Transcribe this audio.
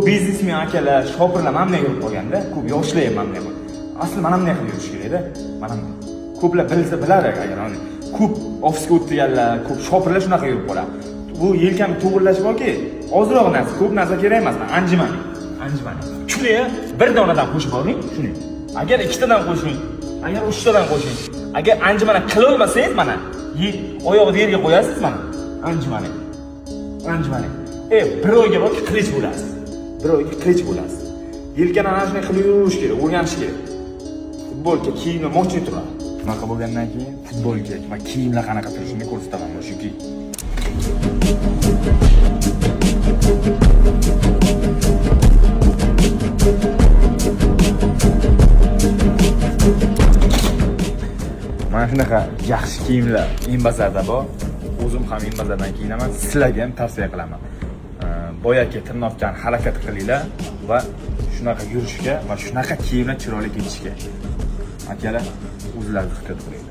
biznesmen akalar, shopirlar mana bunday yurib qolganda, ko'p yoshlar ham mana bunday. Asli mana bunday qilib yurish kerak-da. Mana ko'plar bilsa bilar agar ko'p ofisga o'tganlar, ko'p shopirlar shunaqa yurib qoladi. Bu yelkamni to'g'rilash borki, ozroq narsa, ko'p narsa kerak emas. Anjimani. Shunga bir donadan qo'shib oling, shuni. Agar ikkitadan qo'shing, agar uchtadan qo'shing. Agar anjimani qila olmasangiz, mana oyog'ini yerga qo'yasiz mana. Anjimani. Bir oyga borib qilich bo'lasiz. Bir oyga qilich bo'lasiz. Yelkani ana shunday qilib yurish kerak, o'rganish kerak. Futbolka kiyimni mo'chib turadi. Bunaqa bo'lgandan keyin futbolka va kiyimlar qanaqa turishini ko'rsataman, chunki mana shunaqa yaxshi kiyimlar Inbazarda bor. O'zim ham Inbazardan kiyinaman. Sizlarga ham tavsiya qilaman. Boyaki tirnoqdan harakat qilinglar va shunaqa yurishga va shunaqa kiyimlar chiroyli kiyishga. Akalar, o'zlaringiz ehtiyot qiling.